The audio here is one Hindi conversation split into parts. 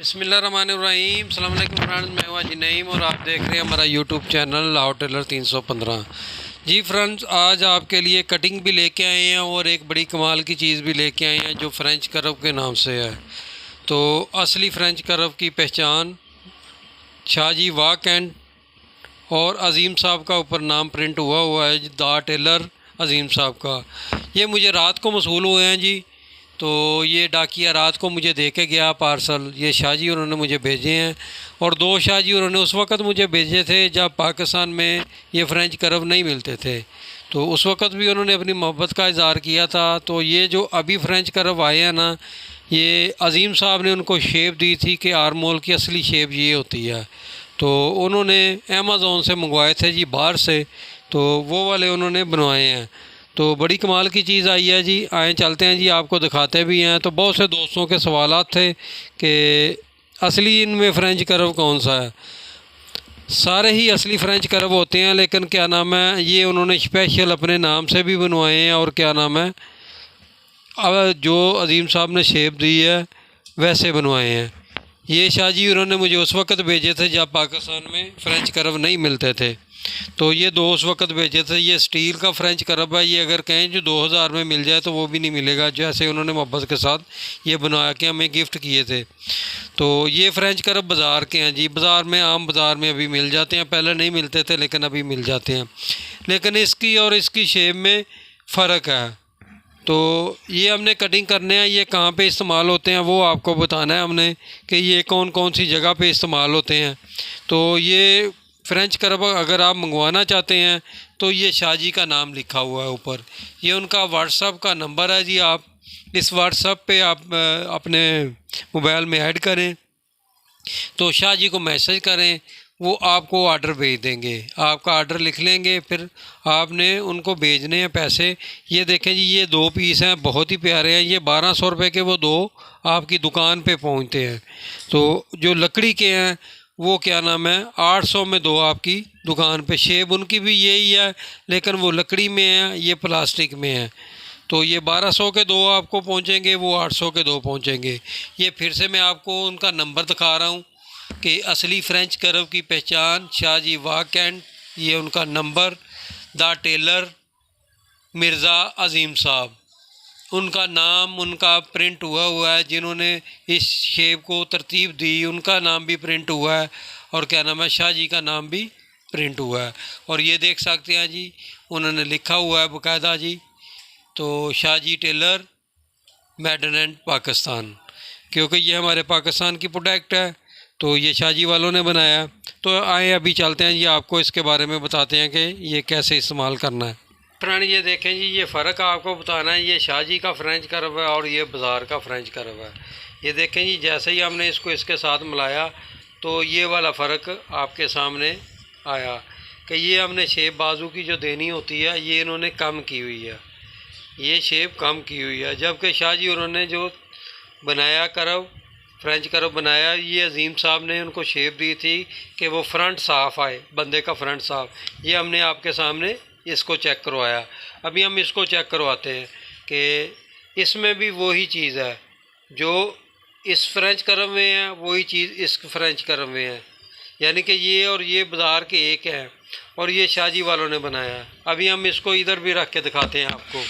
बिस्मिल्लाहिर्रहमानिर्रहीम। अस्सलाम वालेकुम फ्रेंड्स, मैं हूं जी नईम और आप देख रहे हैं हमारा यूट्यूब चैनल लाहौर टेलर 315। जी फ्रेंड्स, आज आपके लिए कटिंग भी लेके आए हैं और एक बड़ी कमाल की चीज़ भी लेके आए हैं जो फ्रेंच कर्व के नाम से है। तो असली फ्रेंच कर्व की पहचान शाहजी वाक एंड और अज़ीम साहब का ऊपर नाम प्रिंट हुआ है, दा टेलर अज़ीम साहब का। ये मुझे रात को मसूल हुए हैं जी। तो ये डाकिया रात को मुझे दे के गया पार्सल। ये शाहजी उन्होंने मुझे भेजे हैं और दो शाहजी उन्होंने उस वक़्त मुझे भेजे थे जब पाकिस्तान में ये फ्रेंच कर्व नहीं मिलते थे। तो उस वक़्त भी उन्होंने अपनी मोहब्बत का इज़हार किया था। तो ये जो अभी फ्रेंच कर्व आए हैं ना, ये अज़ीम साहब ने उनको शेप दी थी कि आर्मोल की असली शेप ये होती है। तो उन्होंने अमेज़ोन से मंगवाए थे जी, बाहर से। तो वो वाले उन्होंने बनवाए हैं। तो बड़ी कमाल की चीज़ आई है जी। आए चलते हैं जी, आपको दिखाते भी हैं। तो बहुत से दोस्तों के सवालात थे कि असली इनमें फ़्रेंच कर्व कौन सा है। सारे ही असली फ़्रेंच कर्व होते हैं, लेकिन क्या नाम है, ये उन्होंने स्पेशल अपने नाम से भी बनवाए हैं और क्या नाम है, अब जो अज़ीम साहब ने शेप दी है वैसे बनवाए हैं। ये शाहजी उन्होंने मुझे उस वक़्त भेजे थे जब पाकिस्तान में फ़्रेंच कर्व नहीं मिलते थे। तो ये दो उस वक़्त भेजे थे। ये स्टील का फ़्रेंच कर्व है। ये अगर कहें जो 2000 में मिल जाए तो वो भी नहीं मिलेगा, जैसे उन्होंने मोहब्बत के साथ ये बनवा के हमें गिफ्ट किए थे। तो ये फ़्रेंच कर्व बाज़ार के हैं जी। बाज़ार में, आम बाज़ार में अभी मिल जाते हैं। पहले नहीं मिलते थे लेकिन अभी मिल जाते हैं। लेकिन इसकी और इसकी शेप में फ़र्क है। तो ये हमने कटिंग करने हैं, ये कहाँ पे इस्तेमाल होते हैं वो आपको बताना है हमने, कि ये कौन कौन सी जगह पे इस्तेमाल होते हैं। तो ये फ़्रेंच कर्व अगर आप मंगवाना चाहते हैं तो ये शाहजी का नाम लिखा हुआ है ऊपर। ये उनका व्हाट्सअप का नंबर है जी। आप इस व्हाट्सअप पे आप अपने मोबाइल में ऐड करें, तो शाहजी को मैसेज करें, वो आपको ऑर्डर भेज देंगे। आपका ऑर्डर लिख लेंगे, फिर आपने उनको भेजने हैं पैसे। ये देखें जी, ये दो पीस हैं, बहुत ही प्यारे हैं। ये 1200 रुपये के वो दो आपकी दुकान पे पहुंचते हैं। तो जो लकड़ी के हैं वो क्या नाम है, 800 में दो आपकी दुकान पे। शेप उनकी भी यही है, लेकिन वो लकड़ी में है, ये प्लास्टिक में है। तो ये 1200 के दो आपको पहुंचेंगे, वो 800 के दो पहुंचेंगे। ये फिर से मैं आपको उनका नंबर दिखा रहा हूँ कि असली फ़्रेंच कर्व की पहचान शाहजी वाक एंड, ये उनका नंबर, द टेलर मिर्ज़ा अज़ीम साहब, उनका नाम, उनका प्रिंट हुआ है। जिन्होंने इस शेप को तरतीब दी उनका नाम भी प्रिंट हुआ है और क्या नाम है, शाहजी का नाम भी प्रिंट हुआ है। और ये देख सकते हैं जी, उन्होंने लिखा हुआ है बाकायदा जी। तो Shahji tailor made in Pakistan, क्योंकि ये हमारे पाकिस्तान की प्रोडक्ट है। तो ये शाहजी वालों ने बनाया। तो आए अभी चलते हैं जी, आपको इसके बारे में बताते हैं कि ये कैसे इस्तेमाल करना है। फ्रेंड ये देखें जी, ये फ़र्क आपको बताना है। ये शाहजी का फ़्रेंच कर्व है और ये बाज़ार का फ़्रेंच कर्व है। ये देखें जी, जैसे ही हमने इसको इसके साथ मिलाया तो ये वाला फ़र्क आपके सामने आया कि ये हमने शेप बाजू की जो देनी होती है ये इन्होंने कम की हुई है, ये शेप कम की हुई है। जबकि शाहजी उन्होंने जो बनाया कर्व, फ़्रेंच कर्व बनाया, ये अज़ीम साहब ने उनको शेप दी थी कि वो फ्रंट साफ़ आए, बंदे का फ्रंट साफ़। ये हमने आपके सामने इसको चेक करवाया। अभी हम इसको चेक करवाते हैं कि इसमें भी वही चीज़ है जो इस फ़्रेंच कर्व में है, वही चीज़ इस फ़्रेंच कर्व में है। यानी कि ये और ये बाज़ार के एक हैं और ये शाहजी वालों ने बनाया। अभी हम इसको इधर भी रख के दिखाते हैं आपको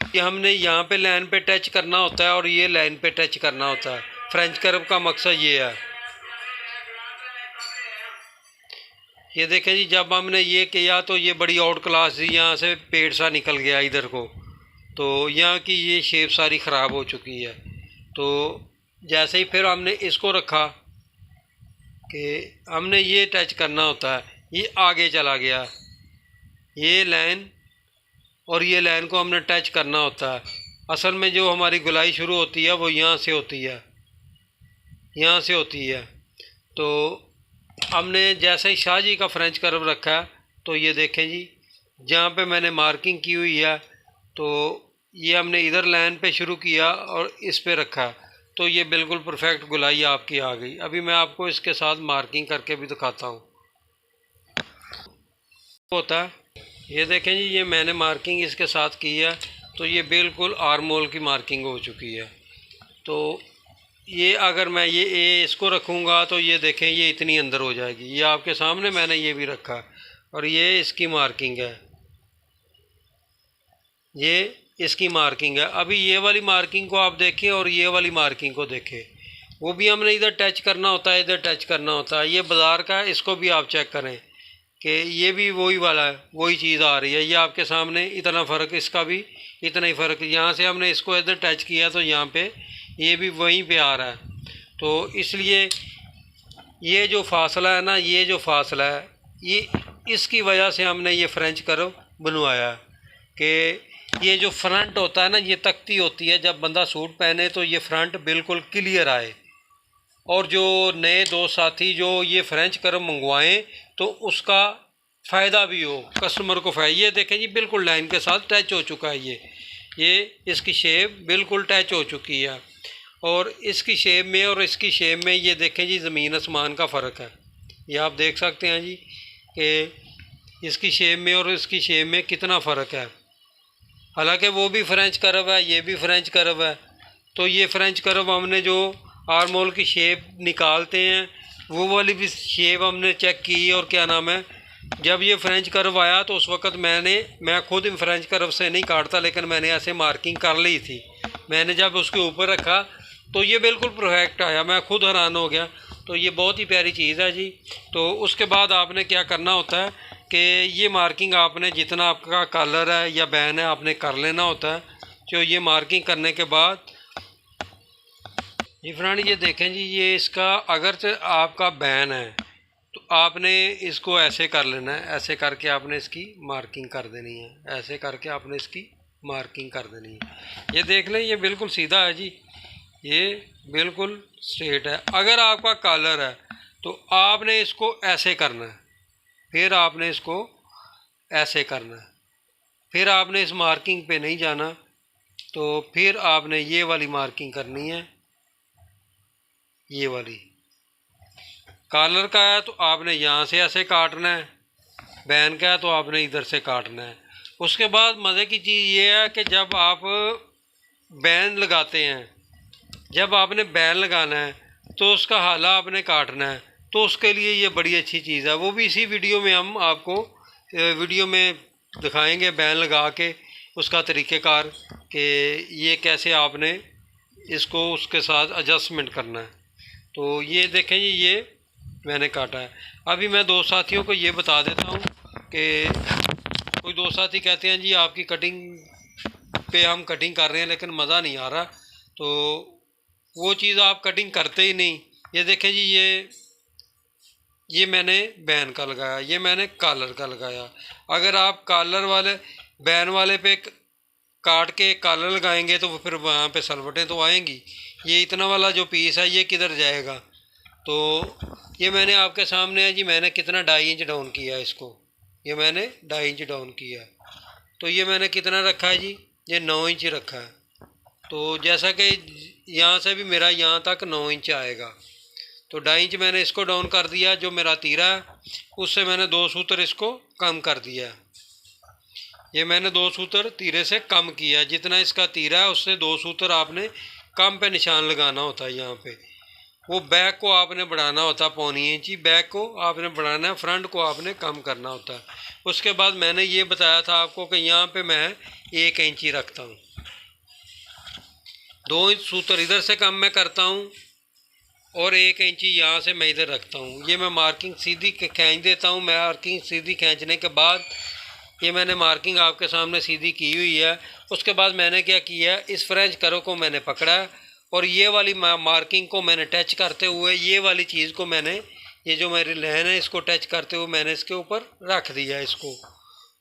कि हमने यहाँ पे लाइन पे टच करना होता है और ये लाइन पे टच करना होता है। फ़्रेंच कर्व का मकसद ये है। ये देखें जी, जब हमने ये किया तो ये बड़ी आउट क्लास थी, यहाँ से पेड़ सा निकल गया इधर को। तो यहाँ की ये शेप सारी ख़राब हो चुकी है। तो जैसे ही फिर हमने इसको रखा कि हमने ये टच करना होता है, ये आगे चला गया, ये लाइन और ये लाइन को हमने टच करना होता है। असल में जो हमारी गुलाई शुरू होती है वो यहाँ से होती है, यहाँ से होती है। तो हमने जैसे ही शाहजी का फ़्रेंच कर्व रखा है तो ये देखें जी, जहाँ पे मैंने मार्किंग की हुई है तो ये हमने इधर लाइन पे शुरू किया और इस पे रखा, तो ये बिल्कुल परफेक्ट गुलाई आपकी आ गई। अभी मैं आपको इसके साथ मार्किंग करके भी दिखाता हूँ। होता है, ये देखें जी, ये मैंने मार्किंग इसके साथ की है तो ये बिल्कुल आर्मोल की मार्किंग हो चुकी है। तो ये अगर मैं ये इसको रखूँगा तो ये देखें ये इतनी अंदर हो जाएगी। ये आपके सामने मैंने ये भी रखा और ये इसकी मार्किंग है, ये इसकी मार्किंग है। अभी ये वाली मार्किंग को आप देखें और ये वाली मार्किंग को देखें, वो भी हमने इधर टच करना होता है, इधर टच करना होता है। ये बाज़ार का है, इसको भी आप चेक करें कि ये भी वही वाला है, वही चीज़ आ रही है। ये आपके सामने इतना फ़र्क, इसका भी इतना ही फ़र्क। यहाँ से हमने इसको इधर टच किया तो यहाँ पे ये भी वहीं पे आ रहा है। तो इसलिए ये जो फासला है ना, ये जो फासला है, ये इसकी वजह से हमने ये फ्रेंच कर्व बनवाया कि ये जो फ्रंट होता है ना, ये तख्ती होती है जब बंदा सूट पहने तो ये फ्रंट बिल्कुल क्लियर आए। और जो नए दो साथी जो ये फ्रेंच कर्व मंगवाएं तो उसका फ़ायदा भी हो, कस्टमर को फ़ायदा। ये देखें जी बिल्कुल लाइन के साथ टच हो चुका है। ये इसकी शेप बिल्कुल टच हो चुकी है। और इसकी शेप में और इसकी शेप में ये देखें जी ज़मीन आसमान का फ़र्क है। ये आप देख सकते हैं जी कि इसकी शेप में और इसकी शेप में कितना फ़र्क है। हालांकि वो भी फ्रेंच कर्व है, ये भी फ्रेंच कर्व है। तो ये फ्रेंच कर्व हमने जो आर्म होल की शेप निकालते हैं वो वाली भी शेप हमने चेक की। और क्या नाम है, जब ये फ्रेंच कर्व आया तो उस वक़्त मैं खुद फ्रेंच कर्व से नहीं काटता, लेकिन मैंने ऐसे मार्किंग कर ली थी। मैंने जब उसके ऊपर रखा तो ये बिल्कुल परफेक्ट आया, मैं खुद हैरान हो गया। तो ये बहुत ही प्यारी चीज़ है जी। तो उसके बाद आपने क्या करना होता है कि ये मार्किंग आपने जितना आपका कलर है या बैन है आपने कर लेना होता है। जो ये मार्किंग करने के बाद ये फ्रेंड ये देखें जी, ये इसका अगर से आपका बैन है तो आपने इसको ऐसे कर लेना है, ऐसे करके आपने इसकी मार्किंग कर देनी है, ऐसे करके आपने इसकी मार्किंग कर देनी है। ये देख लें ये बिल्कुल सीधा है जी, ये बिल्कुल स्ट्रेट है। अगर आपका कॉलर है तो आपने इसको ऐसे करना है, फिर आपने इसको ऐसे करना है, फिर आपने इस मार्किंग पे नहीं जाना। तो फिर आपने ये वाली मार्किंग करनी है, ये वाली। कॉलर का है तो आपने यहाँ से ऐसे काटना है, बैन का है तो आपने इधर से काटना है। उसके बाद मज़े की चीज़ ये है कि जब आप बैन लगाते हैं, जब आपने बैन लगाना है तो उसका हाला आपने काटना है। तो उसके लिए ये बड़ी अच्छी चीज़ है, वो भी इसी वीडियो में हम आपको वीडियो में दिखाएंगे बैन लगा के उसका तरीक़ेकार कि ये कैसे आपने इसको उसके साथ एडजस्टमेंट करना है। तो ये देखें जी ये मैंने काटा है। अभी मैं दो साथियों को ये बता देता हूँ कि कोई दो साथी कहते हैं जी आपकी कटिंग पे हम कटिंग कर रहे हैं लेकिन मज़ा नहीं आ रहा, तो वो चीज़ आप कटिंग करते ही नहीं। ये देखें जी ये मैंने बैन का लगाया, ये मैंने कॉलर का लगाया। अगर आप कॉलर वाले बैन वाले पे काट के कॉलर लगाएंगे तो फिर वहाँ पे सलवटें तो आएंगी। ये इतना वाला जो पीस है ये किधर जाएगा। तो ये मैंने आपके सामने है जी, मैंने कितना 2.5 इंच डाउन किया इसको, ये मैंने 2.5 इंच डाउन किया। तो ये मैंने कितना रखा है जी, ये 9 इंच रखा है। तो जैसा कि यहाँ से भी मेरा यहाँ तक 9 इंच आएगा, तो 2.5 इंच मैंने इसको डाउन कर दिया। जो मेरा तीरा है उससे मैंने 2 सूत्र इसको कम कर दिया। ये मैंने 2 सूत्र तीरे से कम किया, जितना इसका तीरा है उससे 2 सूत्र आपने कम पे निशान लगाना होता है। यहाँ पे वो बैक को आपने बढ़ाना होता है 0.25 इंची, बैक को आपने बढ़ाना है, फ्रंट को आपने कम करना होता है। उसके बाद मैंने ये बताया था आपको कि यहाँ पे मैं 1 इंची रखता हूँ, 2 इंच सूत्र इधर से कम मैं करता हूँ और 1 इंची यहाँ से मैं इधर रखता हूँ। ये मैं मार्किंग सीधी खींच देता हूँ। मार्किंग सीधी खींचने के बाद ये मैंने मार्किंग आपके सामने सीधी की हुई है। उसके बाद मैंने क्या किया, इस फ्रेंच कर्व को मैंने पकड़ा और ये वाली मार्किंग को मैंने टच करते हुए ये वाली चीज़ को मैंने, ये जो मेरी लाइन है इसको टच करते हुए मैंने इसके ऊपर रख दिया। इसको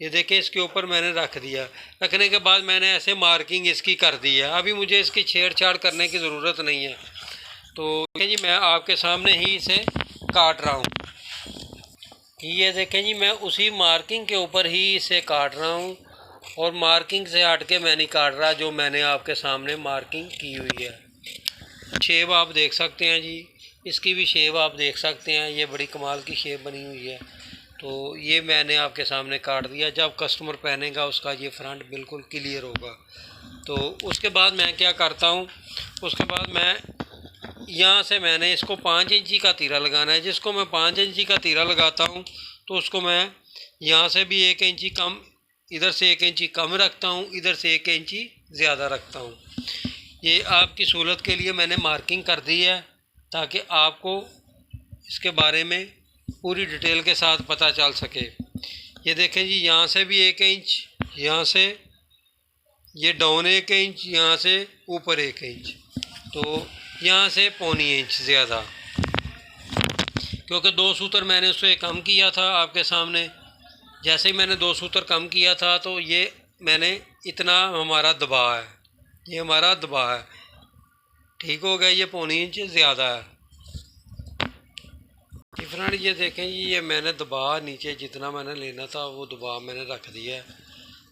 ये देखें इसके ऊपर मैंने रख दिया। रखने के बाद मैंने ऐसे मार्किंग इसकी कर दी है। अभी मुझे इसकी छेड़छाड़ करने की ज़रूरत नहीं है। तो जी मैं आपके सामने ही इसे काट रहा हूँ। ये देखें जी मैं उसी मार्किंग के ऊपर ही इसे काट रहा हूँ और मार्किंग से हट के मैं नहीं काट रहा, जो मैंने आपके सामने मार्किंग की हुई है। शेप आप देख सकते हैं जी, इसकी भी शेप आप देख सकते हैं, ये बड़ी कमाल की शेप बनी हुई है। तो ये मैंने आपके सामने काट दिया। जब कस्टमर पहनेगा उसका ये फ्रंट बिल्कुल क्लियर होगा। तो उसके बाद मैं क्या करता हूँ, उसके बाद मैं यहाँ से मैंने इसको 5 इंची का तीरा लगाना है। जिसको मैं 5 इंची का तीरा लगाता हूँ तो उसको मैं यहाँ से भी 1 इंची कम, इधर से 1 इंची कम रखता हूँ, इधर से 1 इंची ज़्यादा रखता हूँ। ये आपकी सहूलत के लिए मैंने मार्किंग कर दी है ताकि आपको इसके बारे में पूरी डिटेल के साथ पता चल सके। ये देखें जी, यहाँ से भी 1 इंच, यहाँ से ये डाउन 1 इंच, यहाँ से ऊपर 1 इंच, तो यहाँ से पौनी इंच ज़्यादा, क्योंकि 2 सूत्र मैंने उससे कम किया था आपके सामने। जैसे ही मैंने 2 सूत्र कम किया था तो ये मैंने इतना हमारा दबाव है, ये हमारा दबाव है, ठीक हो गया, ये पौनी इंच ज़्यादा है। फ्रेंड ये देखें जी, ये मैंने दबाव नीचे जितना मैंने लेना था वो दबाव मैंने रख दिया है।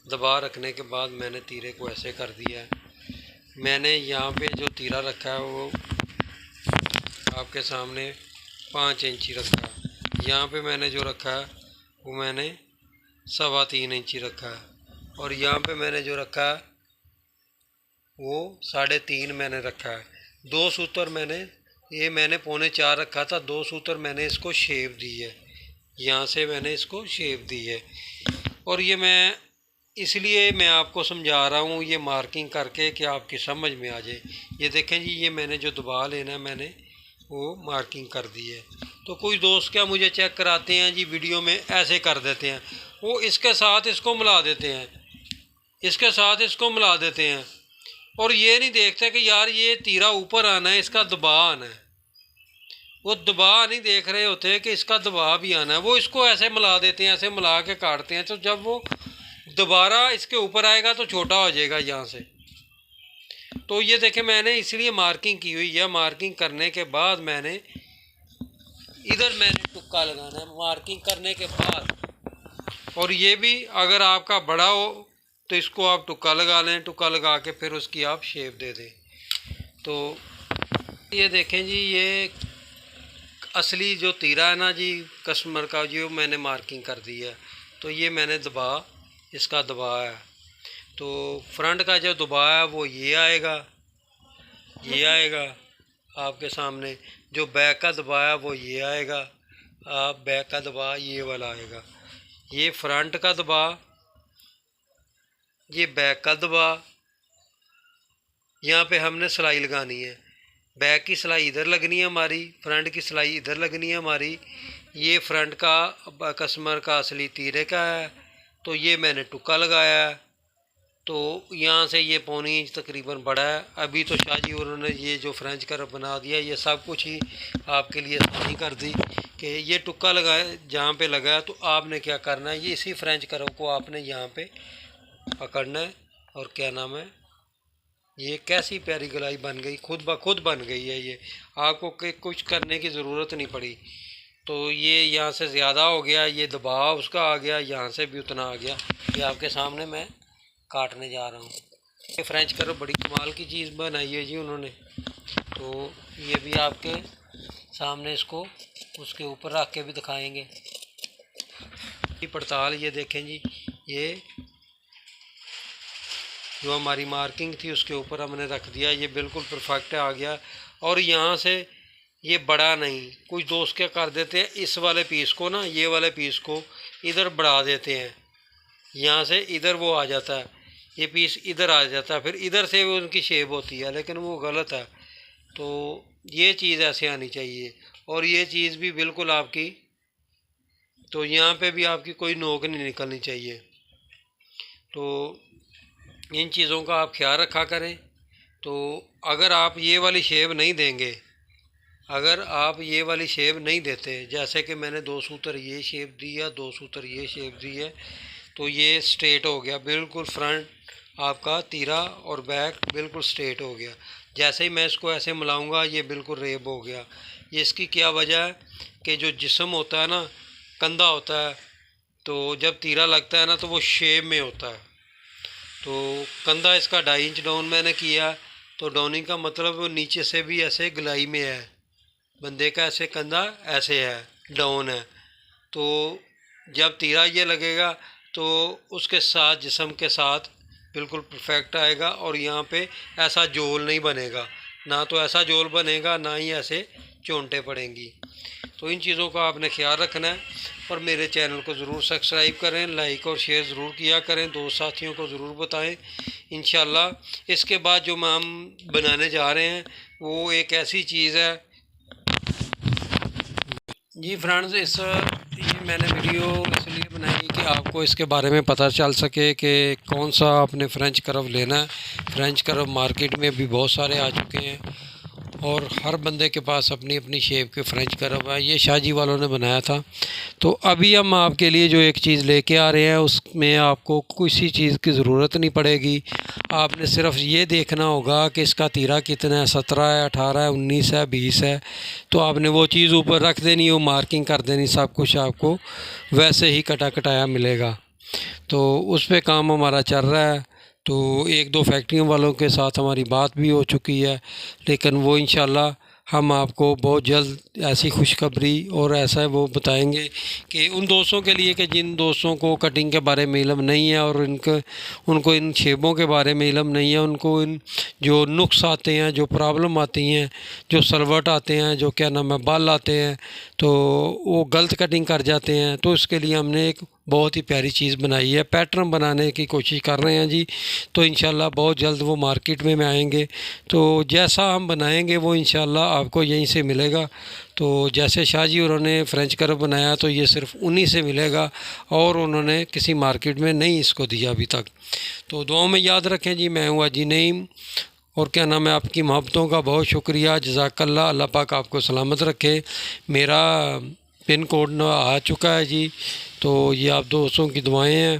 दबाव रखने के बाद मैंने तीरे को ऐसे कर दिया है। मैंने यहाँ पे जो तीरा रखा है वो आपके सामने 5 इंची रखा है। यहाँ पे मैंने जो रखा है वो मैंने 3.25 इंची रखा है, और यहाँ पे मैंने जो रखा है वो 3.5 मैंने रखा है। 2 सूत्र मैंने, ये मैंने 3.25 रखा था, 2 सूत्र मैंने इसको शेप दी है, यहाँ से मैंने इसको शेप दी है। और ये मैं इसलिए मैं आपको समझा रहा हूँ ये मार्किंग करके कि आपकी समझ में आ जाए। ये देखें जी, ये मैंने जो दबा लेना है मैंने वो मार्किंग कर दी है। तो कुछ दोस्त क्या मुझे चेक कराते हैं जी, वीडियो में ऐसे कर देते हैं, वो इसके साथ इसको मिला देते हैं, इसके साथ इसको मिला देते हैं, और ये नहीं देखते कि यार ये तीरा ऊपर आना है, इसका दबाव आना है। वो दबाव नहीं देख रहे होते कि इसका दबाव भी आना है, वो इसको ऐसे मिला देते हैं, ऐसे मिला के काटते हैं। तो जब वो दोबारा इसके ऊपर आएगा तो छोटा हो जाएगा यहाँ से। तो ये देखें, मैंने इसलिए मार्किंग की हुई है। मार्किंग करने के बाद मैंने इधर मैंने टुक्का लगाना है मार्किंग करने के बाद। और ये भी अगर आपका बड़ा हो तो इसको आप टुक्का लगा लें, टुक्का लगा के फिर उसकी आप शेप दे दें। तो ये देखें जी, ये असली जो तीरा है ना जी कस्टमर का, जो मैंने मार्किंग कर दी है। तो ये मैंने दबा, इसका दबाव है, तो फ्रंट का जो दबाव है वो ये आएगा, ये आएगा आपके सामने। जो बैक का दबाव है वो ये आएगा, आप बैक का दबाव ये वाला आएगा। ये फ्रंट का दबाव, ये बैक का दबाव। यहाँ पे हमने सिलाई लगानी है, बैक की सिलाई इधर लगनी है हमारी, फ्रंट की सिलाई इधर लगनी है हमारी। ये फ्रंट का कस्टमर का असली तीरे का है, तो ये मैंने टुक्का लगाया है। तो यहाँ से ये पौनी इंच तकरीबन बड़ा है। अभी तो शाह जी उन्होंने ये जो फ्रेंच कर्व बना दिया, ये सब कुछ ही आपके लिए आसानी कर दी कि ये टुक्का लगाए जहाँ पे लगा है। तो आपने क्या करना है, ये इसी फ्रेंच कर्व को आपने यहाँ पे पकड़ना है, और क्या नाम है, ये कैसी प्यारी गलाई बन गई, खुद ब खुद बन गई है। ये आपको कुछ करने की ज़रूरत नहीं पड़ी। तो ये यहाँ से ज़्यादा हो गया, ये दबाव उसका आ गया, यहाँ से भी उतना आ गया। ये आपके सामने मैं काटने जा रहा हूँ। ये फ्रेंच कर्व बड़ी कमाल की चीज़ बनाई है जी उन्होंने। तो ये भी आपके सामने इसको उसके ऊपर रख के भी दिखाएंगे पड़ताल। ये देखें जी, ये जो हमारी मार्किंग थी उसके ऊपर हमने रख दिया, ये बिल्कुल परफेक्ट आ गया। और यहाँ से ये बड़ा नहीं, कुछ दोस्त क्या कर देते हैं, इस वाले पीस को ना, ये वाले पीस को इधर बढ़ा देते हैं, यहाँ से इधर वो आ जाता है, ये पीस इधर आ जाता है, फिर इधर से वो उनकी शेप होती है, लेकिन वो गलत है। तो ये चीज़ ऐसे आनी चाहिए। और ये चीज़ भी बिल्कुल आपकी, तो यहाँ पे भी आपकी कोई नोक नहीं निकलनी चाहिए। तो इन चीज़ों का आप ख्याल रखा करें। तो अगर आप ये वाली शेप नहीं देंगे, अगर आप ये वाली शेप नहीं देते, जैसे कि मैंने 2 सूत्र ये शेप दी है, 2 सूत्र ये शेप दी है, तो ये स्ट्रेट हो गया बिल्कुल। फ्रंट आपका तीरा और बैक बिल्कुल स्ट्रेट हो गया। जैसे ही मैं इसको ऐसे मिलाऊंगा ये बिल्कुल रेब हो गया। ये इसकी क्या वजह है कि जो जिस्म होता है ना, कंधा होता है, तो जब तीरा लगता है ना तो वो शेप में होता है। तो कंधा इसका 2.5 इंच डाउन मैंने किया, तो डाउनिंग का मतलब वो नीचे से भी ऐसे गलाई में है, बंदे का ऐसे कंधा ऐसे है, डाउन है। तो जब तीरा ये लगेगा तो उसके साथ जिस्म के साथ बिल्कुल परफेक्ट आएगा, और यहाँ पे ऐसा जोल नहीं बनेगा। ना तो ऐसा जोल बनेगा, ना ही ऐसे चोंटे पड़ेंगी। तो इन चीज़ों का आपने ख्याल रखना है। और मेरे चैनल को ज़रूर सब्सक्राइब करें, लाइक और शेयर ज़रूर किया करें, दोस्त साथियों को ज़रूर बताएं। इंशाल्लाह इसके बाद जो हम बनाने जा रहे हैं वो एक ऐसी चीज़ है जी फ्रेंड्स, ये मैंने वीडियो इसलिए बनाई कि आपको इसके बारे में पता चल सके कि कौन सा आपने फ्रेंच कर्व लेना है। फ्रेंच कर्व मार्केट में भी बहुत सारे आ चुके हैं और हर बंदे के पास अपनी अपनी शेप के फ्रेंच कर्व है। ये शाहजी वालों ने बनाया था। तो अभी हम आपके लिए जो एक चीज़ लेके आ रहे हैं उसमें आपको किसी चीज़ की ज़रूरत नहीं पड़ेगी। आपने सिर्फ ये देखना होगा कि इसका तीरा कितना है, 17 है, 18 है, 19 है, 20 है। तो आपने वो चीज़ ऊपर रख देनी, वो मार्किंग कर देनी, सब कुछ आपको वैसे ही कटा कटाया मिलेगा। तो उस पर काम हमारा चल रहा है। तो एक दो फैक्ट्रियों वालों के साथ हमारी बात भी हो चुकी है, लेकिन वो इंशाल्लाह हम आपको बहुत जल्द ऐसी खुशखबरी और ऐसा वो बताएंगे कि उन दोस्तों के लिए कि जिन दोस्तों को कटिंग के बारे में इल्म नहीं है और उनको इन शेपों के बारे में इल्म नहीं है, उनको इन जो नुक्स आते हैं, जो प्रॉब्लम आती हैं, जो सलवट आते हैं, जो क्या नाम है बाल आते हैं, तो वो गलत कटिंग कर जाते हैं। तो इसके लिए हमने एक बहुत ही प्यारी चीज़ बनाई है, पैटर्न बनाने की कोशिश कर रहे हैं जी। तो इंशाल्लाह बहुत जल्द वो मार्केट में आएंगे। तो जैसा हम बनाएंगे वो इंशाल्लाह आपको यहीं से मिलेगा। तो जैसे शाहजी उन्होंने फ्रेंच कर्व बनाया तो ये सिर्फ उन्हीं से मिलेगा और उन्होंने किसी मार्केट में नहीं इसको दिया अभी तक। तो दुआओं में याद रखें जी। मैं हूँ हाजी नईम और क्या नाम है, आपकी मोहब्बतों का बहुत शुक्रिया। जज़ाकल्लाह। अल्लाह पाक आपको सलामत रखे। मेरा पिन कोड आ चुका है जी। तो ये आप दोस्तों की दुआएं हैं।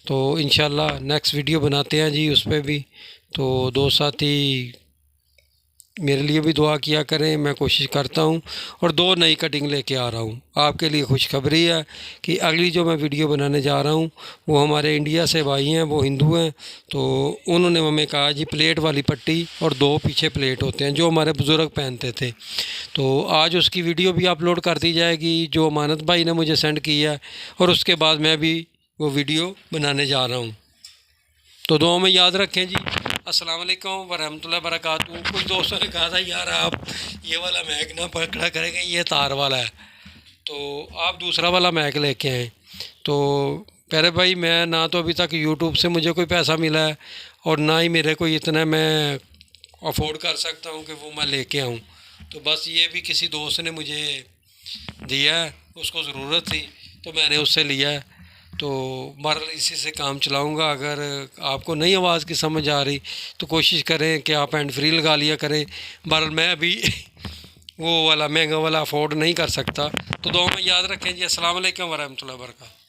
तो इंशाल्लाह नेक्स्ट वीडियो बनाते हैं जी उस पर भी। तो दोस्त साथी मेरे लिए भी दुआ किया करें, मैं कोशिश करता हूं। और दो नई कटिंग लेके आ रहा हूं आपके लिए। खुशखबरी है कि अगली जो मैं वीडियो बनाने जा रहा हूं वो हमारे इंडिया से भाई हैं, वो हिंदू हैं। तो उन्होंने हमें कहा जी प्लेट वाली पट्टी और दो पीछे प्लेट होते हैं जो हमारे बुज़ुर्ग पहनते थे। तो आज उसकी वीडियो भी अपलोड कर दी जाएगी जो अमानत भाई ने मुझे सेंड किया है, और उसके बाद मैं भी वो वीडियो बनाने जा रहा हूँ। तो दुआ में याद रखें जी। अस्सलाम वालेकुम वरहमतुल्लाहि वबरकातुहू। कुछ दोस्तों ने कहा था यार आप ये वाला मैक ना पकड़ा करेंगे, ये तार वाला है, तो आप दूसरा वाला मैक लेके आएँ। तो प्यारे भाई, मैं ना तो अभी तक यूट्यूब से मुझे कोई पैसा मिला है और ना ही मेरे को इतना मैं अफोर्ड कर सकता हूँ कि वो मैं लेके आऊँ। तो बस ये भी किसी दोस्त ने मुझे दिया है, उसको ज़रूरत थी तो मैंने उससे लिया है। तो बहरहाल इसी से काम चलाऊंगा। अगर आपको नई आवाज़ की समझ आ रही तो कोशिश करें कि आप हैंड फ्री लगा लिया करें। बहरहाल मैं अभी वो वाला महंगा वाला अफोर्ड नहीं कर सकता। तो दुआ में याद रखें जी। अस्सलाम वालेकुम वरहमतुल्लाहि वबरकातुहू।